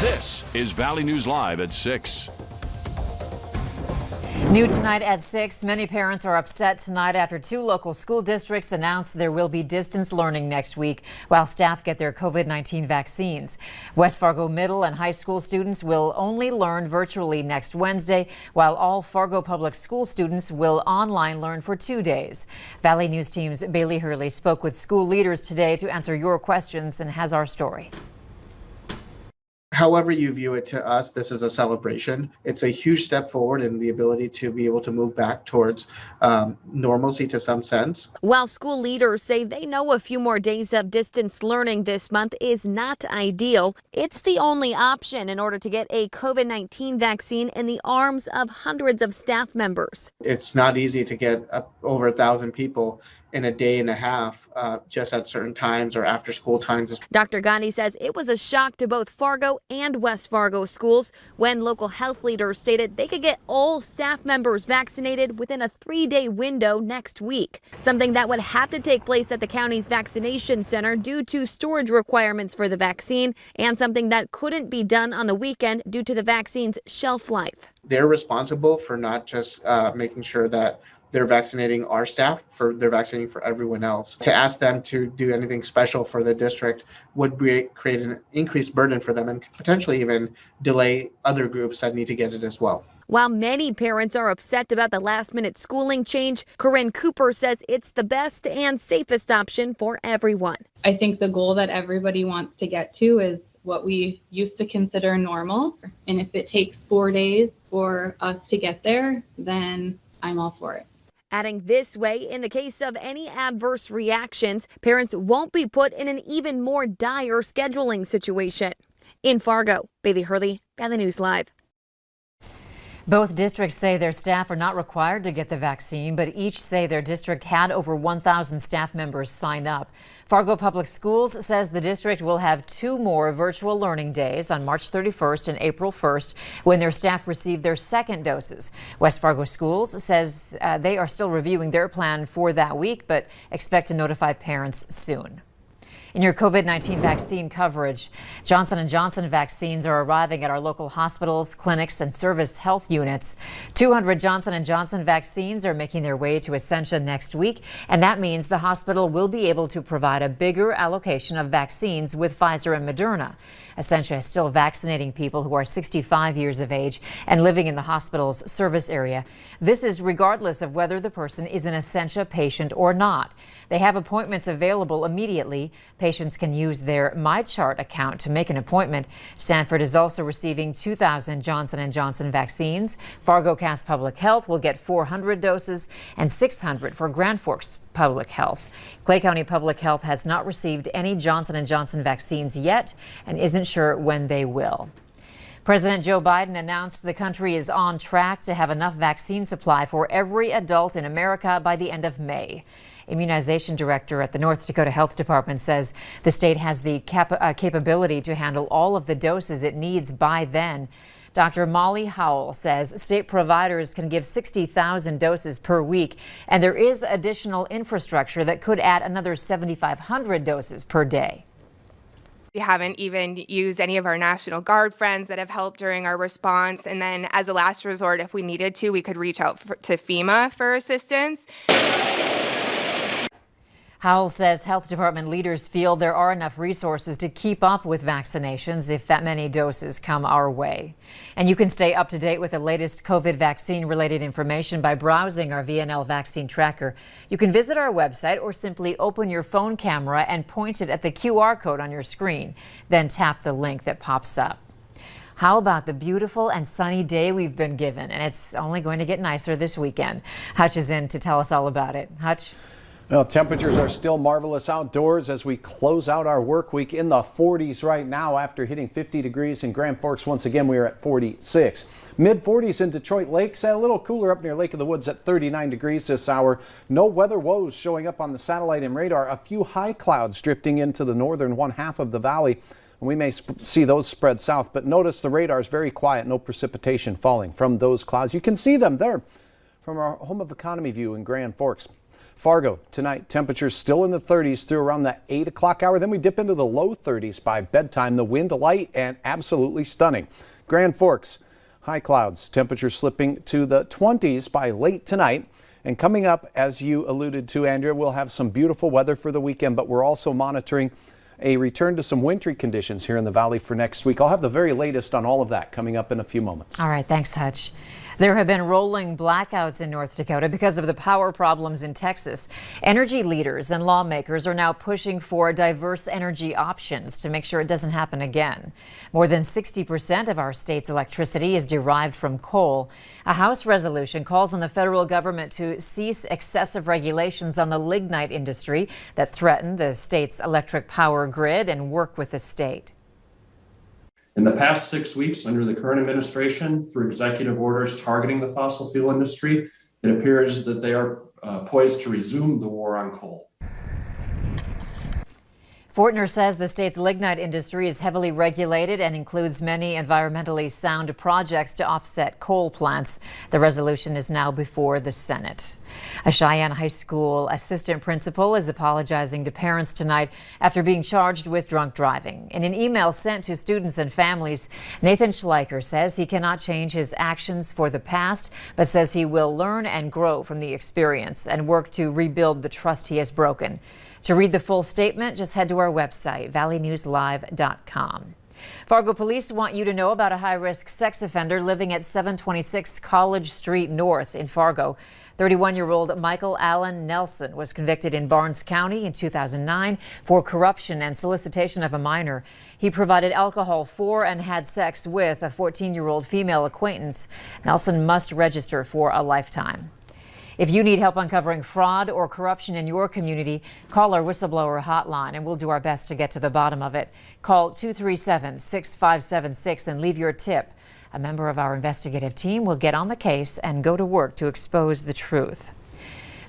This is Valley News Live at 6. New tonight at 6, many parents are upset tonight after 2 local school districts announced there will be distance learning next week while staff get their COVID-19 vaccines. West Fargo middle and high school students will only learn virtually next Wednesday, while all Fargo public school students will online learn for 2 days. Valley News Team's Bailey Hurley spoke with school leaders today to answer your questions and has our story. However you view it, to us, this is a celebration. It's a huge step forward in the ability to be able to move back towards normalcy to some sense. While school leaders say they know a few more days of distance learning this month is not ideal, it's the only option in order to get a COVID-19 vaccine in the arms of hundreds of staff members. It's not easy to get over 1,000 people in a day and a half just at certain times or after school times. Dr. Gandhi says it was a shock to both Fargo and West Fargo schools when local health leaders stated they could get all staff members vaccinated within a 3-day window next week, something that would have to take place at the county's vaccination center due to storage requirements for the vaccine, and something that couldn't be done on the weekend due to the vaccine's shelf life. They're responsible for not just making sure that they're vaccinating our staff, they're vaccinating for everyone else. To ask them to do anything special for the district would create an increased burden for them and potentially even delay other groups that need to get it as well. While many parents are upset about the last-minute schooling change, Corinne Cooper says it's the best and safest option for everyone. I think the goal that everybody wants to get to is what we used to consider normal. And if it takes 4 days for us to get there, then I'm all for it. Adding this way, in the case of any adverse reactions, parents won't be put in an even more dire scheduling situation. In Fargo, Bailey Hurley, Valley News Live. Both districts say their staff are not required to get the vaccine, but each say their district had over 1,000 staff members sign up. Fargo Public Schools says the district will have 2 more virtual learning days on March 31st and April 1st when their staff receive their second doses. West Fargo Schools says they are still reviewing their plan for that week, but expect to notify parents soon. In your COVID-19 vaccine coverage, Johnson & Johnson vaccines are arriving at our local hospitals, clinics, and service health units. 200 Johnson & Johnson vaccines are making their way to Essentia next week, and that means the hospital will be able to provide a bigger allocation of vaccines with Pfizer and Moderna. Essentia is still vaccinating people who are 65 years of age and living in the hospital's service area. This is regardless of whether the person is an Essentia patient or not. They have appointments available immediately. Patients can use their MyChart account to make an appointment. Sanford is also receiving 2,000 Johnson & Johnson vaccines. Fargo Cass Public Health will get 400 doses and 600 for Grand Forks Public Health. Clay County Public Health has not received any Johnson & Johnson vaccines yet and isn't sure when they will. President Joe Biden announced the country is on track to have enough vaccine supply for every adult in America by the end of May. Immunization director at the North Dakota Health Department says the state has the capability to handle all of the doses it needs by then. Dr. Molly Howell says state providers can give 60,000 doses per week, and there is additional infrastructure that could add another 7,500 doses per day. We haven't even used any of our National Guard friends that have helped during our response. And then as a last resort, if we needed to, we could reach out to FEMA for assistance. Howell says health department leaders feel there are enough resources to keep up with vaccinations if that many doses come our way. And you can stay up to date with the latest COVID vaccine related information by browsing our VNL vaccine tracker. You can visit our website or simply open your phone camera and point it at the QR code on your screen. Then tap the link that pops up. How about the beautiful and sunny day we've been given? And it's only going to get nicer this weekend. Hutch is in to tell us all about it. Hutch? Well, temperatures are still marvelous outdoors as we close out our work week in the 40s right now after hitting 50 degrees in Grand Forks. Once again, we are at 46. Mid 40s in Detroit Lakes, a little cooler up near Lake of the Woods at 39 degrees this hour. No weather woes showing up on the satellite and radar. A few high clouds drifting into the northern one half of the valley. We may see those spread south, but notice the radar is very quiet. No precipitation falling from those clouds. You can see them there from our home of economy view in Grand Forks. Fargo, tonight, temperatures still in the 30s through around the 8 o'clock hour. Then we dip into the low 30s by bedtime. The wind light and absolutely stunning. Grand Forks, high clouds, temperatures slipping to the 20s by late tonight. And coming up, as you alluded to, Andrea, we'll have some beautiful weather for the weekend, but we're also monitoring a return to some wintry conditions here in the valley for next week. I'll have the very latest on all of that coming up in a few moments. All right, thanks, Hutch. There have been rolling blackouts in North Dakota because of the power problems in Texas. Energy leaders and lawmakers are now pushing for diverse energy options to make sure it doesn't happen again. More than 60% of our state's electricity is derived from coal. A House resolution calls on the federal government to cease excessive regulations on the lignite industry that threaten the state's electric power grid and work with the state. In the past 6 weeks, under the current administration, through executive orders targeting the fossil fuel industry, it appears that they are poised to resume the war on coal. Fortner says the state's lignite industry is heavily regulated and includes many environmentally sound projects to offset coal plants. The resolution is now before the Senate. A Cheyenne High School assistant principal is apologizing to parents tonight after being charged with drunk driving. In an email sent to students and families, Nathan Schleicher says he cannot change his actions for the past, but says he will learn and grow from the experience and work to rebuild the trust he has broken. To read the full statement, just head to our website, valleynewslive.com. Fargo police want you to know about a high-risk sex offender living at 726 College Street North in Fargo. 31-year-old Michael Allen Nelson was convicted in Barnes County in 2009 for corruption and solicitation of a minor. He provided alcohol for and had sex with a 14-year-old female acquaintance. Nelson must register for a lifetime. If you need help uncovering fraud or corruption in your community, call our whistleblower hotline and we'll do our best to get to the bottom of it. Call 237-6576 and leave your tip. A member of our investigative team will get on the case and go to work to expose the truth.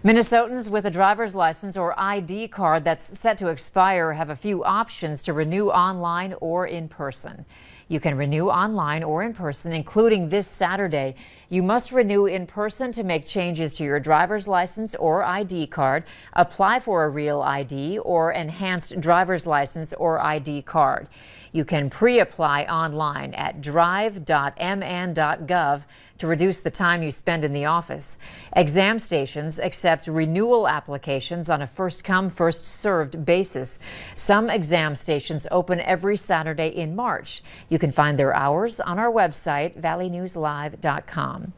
Minnesotans with a driver's license or ID card that's set to expire have a few options to renew online or in person. You can renew online or in person, including this Saturday. You must renew in person to make changes to your driver's license or ID card, apply for a real ID or enhanced driver's license or ID card. You can pre-apply online at drive.mn.gov to reduce the time you spend in the office. Exam stations accept renewal applications on a first-come, first-served basis. Some exam stations open every Saturday in March. You can find their hours on our website, valleynewslive.com.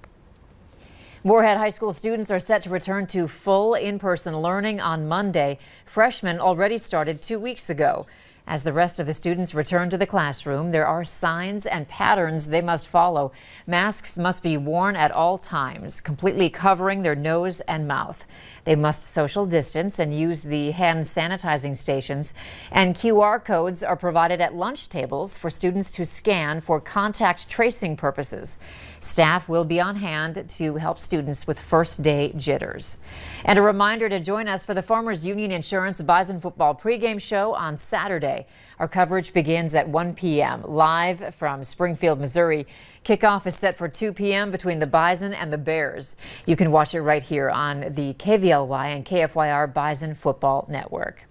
Moorhead High School students are set to return to full in-person learning on Monday. Freshmen already started 2 weeks ago. As the rest of the students return to the classroom, there are signs and patterns they must follow. Masks must be worn at all times, completely covering their nose and mouth. They must social distance and use the hand sanitizing stations. And QR codes are provided at lunch tables for students to scan for contact tracing purposes. Staff will be on hand to help students with first day jitters. And a reminder to join us for the Farmers Union Insurance Bison Football pregame show on Saturday. Our coverage begins at 1 p.m. live from Springfield, Missouri. Kickoff is set for 2 p.m. between the Bison and the Bears. You can watch it right here on the KVLY and KFYR Bison Football Network.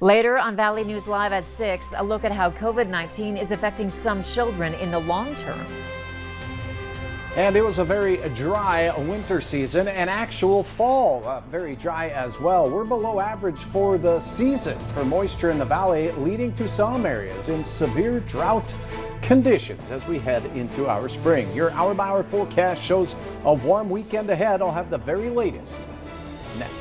Later on Valley News Live at 6, a look at how COVID-19 is affecting some children in the long term. And it was a very dry winter season and actual fall, very dry as well. We're below average for the season for moisture in the valley, leading to some areas in severe drought conditions as we head into our spring. Your hour-by-hour forecast shows a warm weekend ahead. I'll have the very latest next.